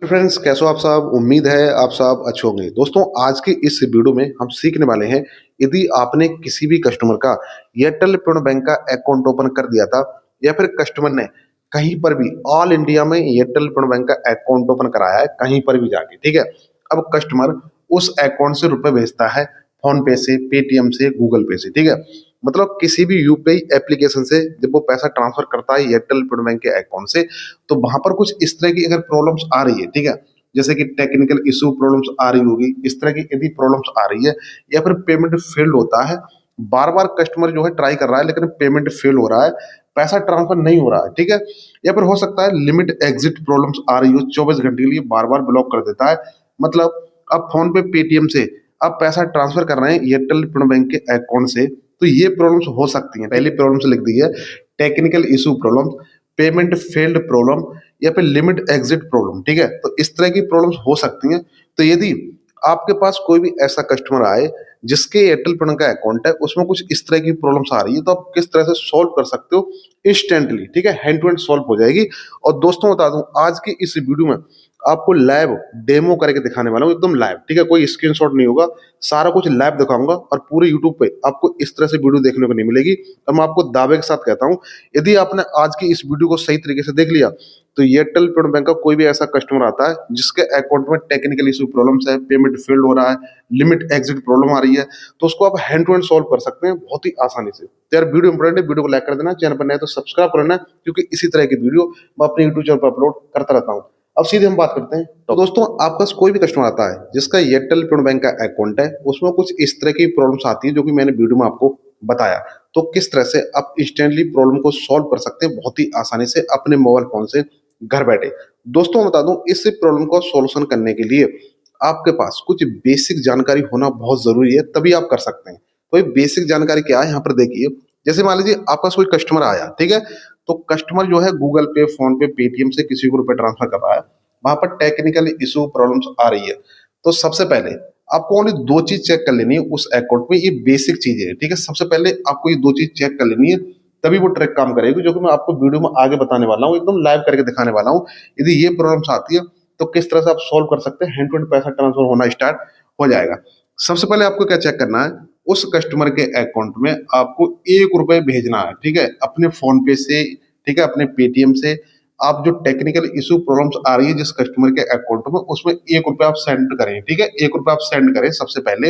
Friends, कैसे हो आप सब। उम्मीद है आप सब अच्छे होंगे। दोस्तों, आज के इस वीडियो में हम सीखने वाले हैं, यदि आपने किसी भी कस्टमर का एयरटेल पेमेंट बैंक का अकाउंट ओपन कर दिया था या फिर कस्टमर ने कहीं पर भी ऑल इंडिया में एयरटेल पेमेंट बैंक का अकाउंट ओपन कराया है, कहीं पर भी जाके, ठीक है। अब कस्टमर उस अकाउंट से रुपए भेजता है फोन पे से, पेटीएम से, गूगल पे से, ठीक है। मतलब किसी भी यूपीआई एप्लीकेशन से जब वो पैसा ट्रांसफर करता है एयरटेल पेमेंट बैंक के अकाउंट से, तो वहां पर कुछ इस तरह की अगर प्रॉब्लम्स आ रही है, ठीक है, जैसे कि टेक्निकल इशू प्रॉब्लम्स आ रही होगी, इस तरह की यदि प्रॉब्लम्स आ रही है या फिर पेमेंट फेल्ड होता है, बार बार कस्टमर जो है ट्राई कर रहा है लेकिन पेमेंट फेल हो रहा है, पैसा ट्रांसफर नहीं हो रहा है, ठीक है। या फिर हो सकता है लिमिट एग्जिट प्रॉब्लम्स आ रही हो, 24 घंटे के लिए बार बार ब्लॉक कर देता है। मतलब अब फोन पे, पेटीएम से आप पैसा ट्रांसफर कर रहे हैं एयरटेल पेमेंट बैंक के अकाउंट से, तो ये प्रॉब्लम्स हो सकती हैं। पहली प्रॉब्लम से लिख दी है technical issue problem, payment failed problem या फिर लिमिट एग्जिट प्रॉब्लम, ठीक है। तो इस तरह की प्रॉब्लम्स हो सकती हैं। तो यदि आपके पास कोई भी ऐसा कस्टमर आए जिसके एयरटेल पेमेंट का अकाउंट है, उसमें कुछ इस तरह की प्रॉब्लम्स आ रही है, तो आप किस तरह से सॉल्व कर सकते हो इंस्टेंटली, ठीक है, हैंड टू हैंड सॉल्व हो जाएगी। और दोस्तों बता दूं, आज की इस वीडियो में आपको लाइव डेमो करके दिखाने वाला हूँ, एकदम लाइव, ठीक है, कोई स्क्रीनशॉट नहीं होगा, सारा कुछ लाइव दिखाऊंगा। और पूरे यूट्यूब पे आपको इस तरह से वीडियो देखने को नहीं मिलेगी। और मैं आपको दावे के साथ कहता हूँ, यदि आपने आज की इस वीडियो को सही तरीके से देख लिया, तो एयरटेल पेमेंट बैंक का कोई भी ऐसा कस्टमर आता है जिसके अकाउंट में टेक्निकल इशू प्रॉब्लम्स है, पेमेंट फेल्ड हो रहा है, लिमिट एग्जिट प्रॉब्लम आ रही है, तो उसको आप हैंड टू हैंड सॉल्व कर सकते हैं बहुत ही आसानी से। तो यार वीडियो इंपॉर्टेंट है, वीडियो को लाइक कर देना, चैनल पर नए तो सब्सक्राइब कर लेना, क्योंकि इसी तरह की वीडियो मैं अपने यूट्यूब चैनल पर अपलोड करता रहता हूँ। अब सीधे हम बात करते हैं। तो दोस्तों, आपका कोई भी कस्टमर आता है जिसका एयरटेल पेमेंट बैंक का अकाउंट है, उसमें कुछ इस तरह की प्रॉब्लम्स आती है जो कि मैंने वीडियो में आपको बताया। तो किस तरह से आप इंस्टेंटली प्रॉब्लम को सॉल्व कर सकते हैं बहुत ही आसानी से अपने मोबाइल फोन से घर बैठे। दोस्तों बता दूं, इस प्रॉब्लम को सॉल्यूशन करने के लिए आपके पास कुछ बेसिक जानकारी होना बहुत जरूरी है, तभी आप कर सकते हैं। तो ये बेसिक जानकारी क्या है, यहाँ पर देखिए। जैसे मान लीजिए आपका पास कोई कस्टमर आया, ठीक है, तो कस्टमर जो है गूगल पे, फोन पे, पेटीएम से किसी को रुपए ट्रांसफर कर रहा है, वहां पर टेक्निकल इशू प्रॉब्लम्स आ रही है। तो सबसे पहले आपको ओनली दो चीज चेक कर लेनी है उस अकाउंट में, ये बेसिक चीज है, ठीक है। सबसे पहले आपको ये दो चीज चेक कर लेनी है, तभी वो ट्रैक काम करेगी, जो कि मैं आपको वीडियो में आगे बताने वाला हूँ, एकदम लाइव करके दिखाने वाला हूँ। यदि ये प्रॉब्लम्स आती है तो किस तरह से आप सॉल्व कर सकते हैं, हैंड टू हैंड पैसा ट्रांसफर होना स्टार्ट हो जाएगा। सबसे पहले आपको क्या चेक करना है, उस कस्टमर के अकाउंट में आपको 1 रुपए भेजना है, ठीक है, अपने फोन पे से, ठीक है, अपने पेटीएम से। आप जो टेक्निकल इशू प्रॉब्लम्स आ रही है जिस कस्टमर के अकाउंट में, उसमें 1 रुपए आप सेंड करें, ठीक है, 1 रुपए आप सेंड करें सबसे पहले।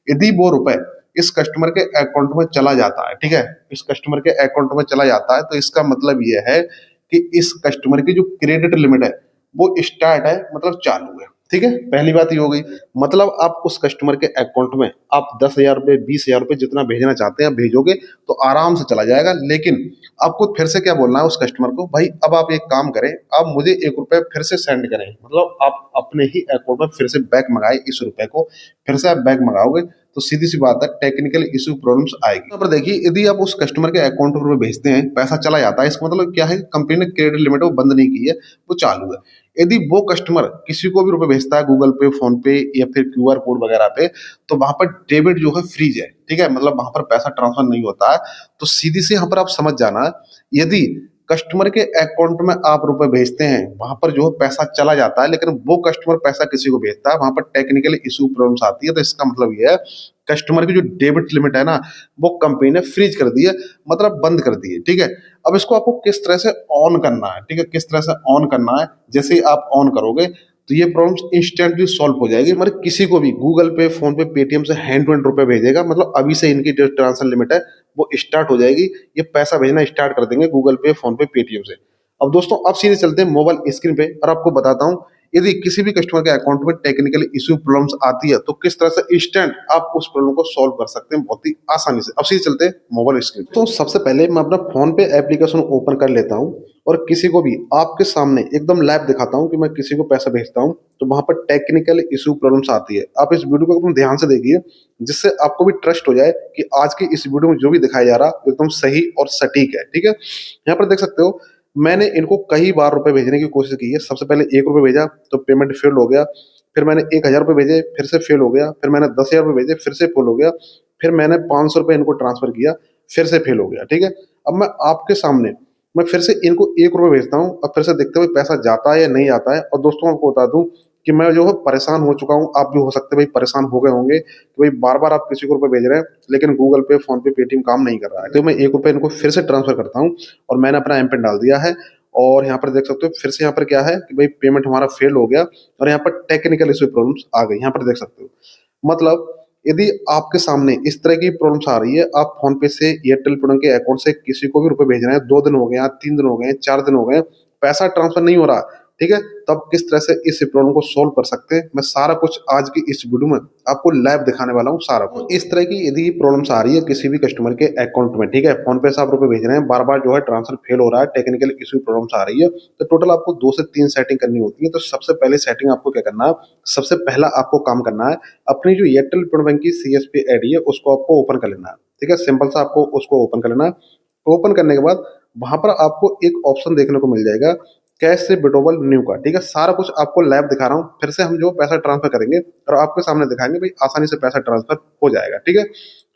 यदि वो रुपए इस कस्टमर के अकाउंट में चला जाता है, ठीक है, इस कस्टमर के अकाउंट में चला जाता है, तो इसका मतलब यह है कि इस कस्टमर की जो क्रेडिट लिमिट है वो स्टार्ट है, मतलब चालू है, ठीक है। पहली बात ये हो गई। मतलब आप उस कस्टमर के अकाउंट में आप 10,000 रुपए, 20,000 रुपए, जितना भेजना चाहते हैं आप भेजोगे तो आराम से चला जाएगा। लेकिन आपको फिर से क्या बोलना है उस कस्टमर को, भाई अब आप एक काम करें, आप मुझे 1 रुपए फिर से सेंड करें, मतलब आप अपने ही अकाउंट में फिर से बैक मंगाए, इस रुपए को फिर से आप बैक मंगाओगे तो सीधी सी बात है टेक्निकल इशू प्रॉब्लम्स आएगी। यहाँ पर देखिए, यदि आप उस कस्टमर के अकाउंट में भेजते हैं, पैसा चला जाता है, इसका मतलब क्या है, कंपनी ने क्रेडिट लिमिट वो बंद नहीं की है, वो चालू है। यदि वो कस्टमर किसी को भी रुपए भेजता है गूगल पे, फोन पे या फिर क्यूआर कोड वगैरह पे, तो वहां पर डेबिट जो है फ्रीज है, ठीक है, मतलब वहां पर पैसा ट्रांसफर नहीं होता है। तो सीधी से यहाँ पर आप समझ जाना, यदि कस्टमर के अकाउंट में आप रुपए भेजते हैं, वहां पर जो है पैसा चला जाता है, लेकिन वो कस्टमर पैसा किसी को भेजता है, वहां पर टेक्निकल इशू प्रॉब्लम्स आती है, तो इसका मतलब ये है कस्टमर की जो डेबिट लिमिट है ना, वो कंपनी ने फ्रीज कर दी है, मतलब बंद कर दी है, ठीक है। अब इसको आपको किस तरह से ऑन करना है, ठीक है, किस तरह से ऑन करना है, जैसे ही आप ऑन करोगे तो ये प्रॉब्लम्स इंस्टेंटली सॉल्व हो जाएगी। मतलब किसी को भी गूगल पे, फोन पे, पेटीएम से हैंड टू हैंड रुपए भेजेगा, मतलब अभी से इनकी जो ट्रांसफर लिमिट है वो स्टार्ट हो जाएगी, ये पैसा भेजना स्टार्ट कर देंगे गूगल पे, फोन पे, पेटीएम से। अब दोस्तों, अब सीधे चलते हैं मोबाइल स्क्रीन पे और आपको बताता हूँ, यदि किसी भी कस्टमर के अकाउंट में टेक्निकल इश्यू प्रॉब्लम्स आती है तो किस तरह से इंस्टेंट आप उस प्रॉब्लम को सॉल्व कर सकते हैं बहुत ही आसानी से। अब सीधे चलते हैं मोबाइल स्क्रीन पे। तो सबसे पहले मैं अपना फोन पे एप्लीकेशन ओपन कर लेता हूँ और किसी को भी आपके सामने एकदम लाइव दिखाता हूँ कि मैं किसी को पैसा भेजता हूँ, तो वहां पर टेक्निकल इशू प्रॉब्लम्स आती है। आप इस वीडियो को एकदम ध्यान से देखिए, जिससे आपको भी ट्रस्ट हो जाए कि आज की इस वीडियो में जो भी दिखाया जा रहा एकदम सही और सटीक है, ठीक है। यहाँ पर देख सकते हो, मैंने इनको कई बार रुपए भेजने की कोशिश की है। सबसे पहले 1 रुपए भेजा तो पेमेंट फेल हो गया, फिर मैंने 1,000 रुपए भेजे, फिर से फेल हो गया, फिर मैंने 10,000 रुपए भेजे, फिर से फेल हो गया, फिर मैंने 500 रुपए इनको ट्रांसफर किया, फिर से फेल हो गया, ठीक है। अब मैं आपके सामने मैं फिर से इनको ₹1 भेजता हूँ। अब फिर से देखते हुए पैसा जाता है या नहीं आता है। और दोस्तों आपको बता दूँ कि मैं जो है परेशान हो चुका हूँ, आप भी हो सकते हैं भाई परेशान हो गए होंगे कि भाई बार-बार आप किसी को रुपए भेज रहे हैं, लेकिन गूगल पे, फ़ोन पे, पेटीएम काम नहीं कर रहा है। तो मैं ₹1 इनको फिर से ट्रांसफ़र करता हूँ और मैंने अपना एम पिन डाल दिया है। और यहाँ पर देख सकते हो फिर से यहाँ पर क्या है कि भाई पेमेंट हमारा फेल हो गया और यहाँ पर टेक्निकल इश्यू प्रॉब्लम्स आ गई। यहाँ पर देख सकते हो। मतलब यदि आपके सामने इस तरह की प्रॉब्लम्स आ रही है, आप फ़ोन पे से एयरटेल पेमेंट के अकाउंट से किसी को भी रुपए भेज रहे हैं, 2 दिन हो गए हैं, 3 दिन हो गए हैं, 4 दिन हो गए हैं, पैसा ट्रांसफर नहीं हो रहा, ठीक है? तब किस तरह से इस प्रॉब्लम को सॉल्व कर सकते हैं, मैं सारा कुछ आज की इस वीडियो में आपको लाइव दिखाने वाला हूँ सारा कुछ। इस तरह की यदि प्रॉब्लम्स आ रही है किसी भी कस्टमर के अकाउंट में, ठीक है? फ़ोन पे से आप रुपए भेज रहे हैं, बार-बार जो है ट्रांसफर फेल हो रहा है, टेक्निकल इश्यू प्रॉब्लम्स आ रही है, तो टोटल आपको 2 से 3 सेटिंग करनी होती है। तो सबसे पहले सेटिंग आपको क्या करना है, सबसे पहला आपको काम करना है, अपनी जो एयरटेल पेमेंट बैंक की सीएसपी आईडी है, उसको आपको ओपन कर लेना है, ठीक है? सिंपल सा आपको उसको ओपन कर लेना है। ओपन करने के बाद वहाँ पर आपको एक ऑप्शन देखने को मिल जाएगा, कैश से विड्रॉवल न्यू का, ठीक है? सारा कुछ आपको लाइव दिखा रहा हूँ। फिर से हम जो पैसा ट्रांसफर करेंगे और आपके सामने दिखाएँगे, भाई आसानी से पैसा ट्रांसफर हो जाएगा, ठीक है?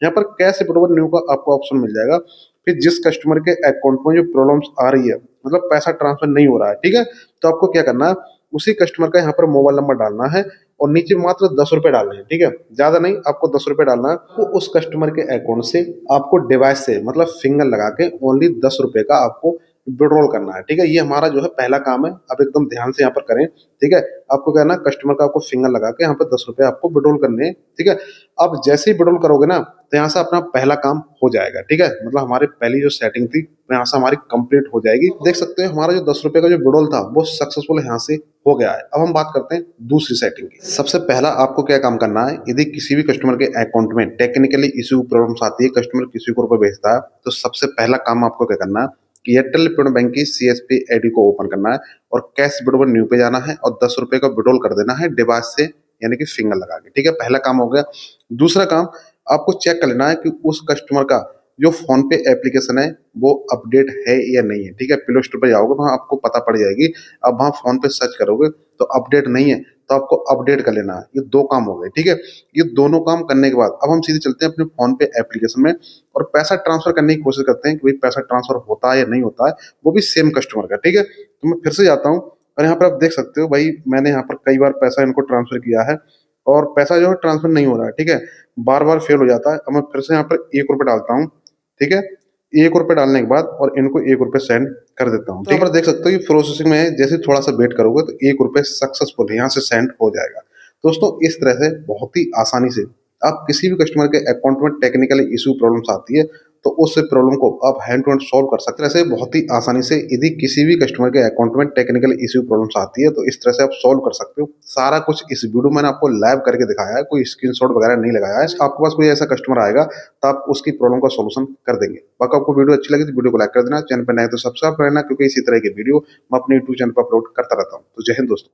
यहाँ पर कैश से विड्रॉवल न्यू का आपको ऑप्शन मिल जाएगा। फिर जिस कस्टमर के अकाउंट में जो प्रॉब्लम्स आ रही है, मतलब पैसा ट्रांसफर नहीं हो रहा है, ठीक है? तो आपको क्या करना है, उसी कस्टमर का यहाँ पर मोबाइल नंबर डालना है और नीचे मात्र ₹10 डालने हैं, ठीक है? ज़्यादा नहीं, आपको ₹10 डालना है। तो उस कस्टमर के अकाउंट से आपको डिवाइस से मतलब फिंगर लगा के ओनली ₹10 का आपको विड्रॉल करना है, ठीक है? ये हमारा जो है पहला काम है। आप एकदम ध्यान से यहाँ पर करें, ठीक है? आपको क्या करना है, कस्टमर का आपको फिंगर लगा के यहाँ पर ₹10 आपको विड्रॉल करने हैं, ठीक है? आप जैसे ही विड्रॉल करोगे ना, तो यहाँ से अपना पहला काम हो जाएगा, ठीक है? मतलब हमारी पहली जो सेटिंग थी, वो यहाँ से हमारी कंप्लीट हो जाएगी। देख सकते हो हमारा जो ₹10 का जो विड्रॉल था, वो सक्सेसफुल यहाँ से हो गया है। अब हम बात करते हैं दूसरी सेटिंग की। सबसे पहला आपको क्या काम करना है, यदि किसी भी कस्टमर के अकाउंट में टेक्निकली इश्यू प्रॉब्लम्स आती है, कस्टमर किसी को रुपए भेजता है, तो सबसे पहला काम आपको क्या करना है कि एयरटेल पेमेंट बैंक की सीएसपी आईडी को ओपन करना है और कैश विड्रॉवल न्यू पे जाना है और ₹10 का विड्रॉल कर देना है डिवाइस से, यानी कि फिंगर लगा के, ठीक है? पहला काम हो गया। दूसरा काम आपको चेक कर लेना है कि उस कस्टमर का जो फ़ोन पे एप्लीकेशन है, वो अपडेट है या नहीं है, ठीक है? प्ले स्टोर पे जाओगे, वहाँ आपको पता पड़ जाएगी। अब वहाँ फ़ोन पे सर्च करोगे, तो अपडेट नहीं है, तो आपको अपडेट कर लेना है। ये 2 काम हो गए, ठीक है? ये दोनों काम करने के बाद अब हम सीधे चलते हैं अपने फ़ोन पे एप्लीकेशन में और पैसा ट्रांसफ़र करने की कोशिश करते हैं कि भाई पैसा ट्रांसफ़र होता है या नहीं होता है, वो भी सेम कस्टमर का, ठीक है? तो मैं फिर से जाता हूँ और यहाँ पर आप देख सकते हो भाई मैंने यहाँ पर कई बार पैसा इनको ट्रांसफ़र किया है और पैसा जो है ट्रांसफ़र नहीं हो रहा है, ठीक है? बार-बार फेल हो जाता है। अब मैं फिर से यहाँ पर ₹1 डालता हूँ, ठीक है? ₹1 डालने के बाद और इनको ₹1 सेंड कर देता हूँ। तो यहाँ पर देख सकते हो ये प्रोसेसिंग में है, जैसे ही थोड़ा-सा वेट करोगे तो ₹1 सक्सेसफुल यहाँ से सेंड हो जाएगा। दोस्तों इस तरह से बहुत ही आसानी से आप किसी भी कस्टमर के अकाउंट में टेक्निकल इश्यू प्रॉब्लम्स आती है, तो उस प्रॉब्लम को आप हैंड टू हैंड सॉल्व कर सकते हैं। ऐसे बहुत ही आसानी से यदि किसी भी कस्टमर के अकाउंट में टेक्निकल इश्यू प्रॉब्लम्स आती है, तो इस तरह से आप सॉल्व कर सकते हो। सारा कुछ इस वीडियो मैंने आपको लाइव करके दिखाया है, कोई स्क्रीनशॉट वगैरह नहीं लगाया है। आपके पास कोई ऐसा कस्टमर आएगा, तो आप उसकी प्रॉब्लम का सॉल्यूशन कर देंगे। बाकी आपको वीडियो अच्छी लगी तो वीडियो को लाइक कर देना, चैनल पर नए तो सब्सक्राइब कर लेना, क्योंकि इसी तरह की वीडियो मैं अपने यूट्यूब चैनल पर अपलोड करता रहता हूँ। तो जय हिंद दोस्तों।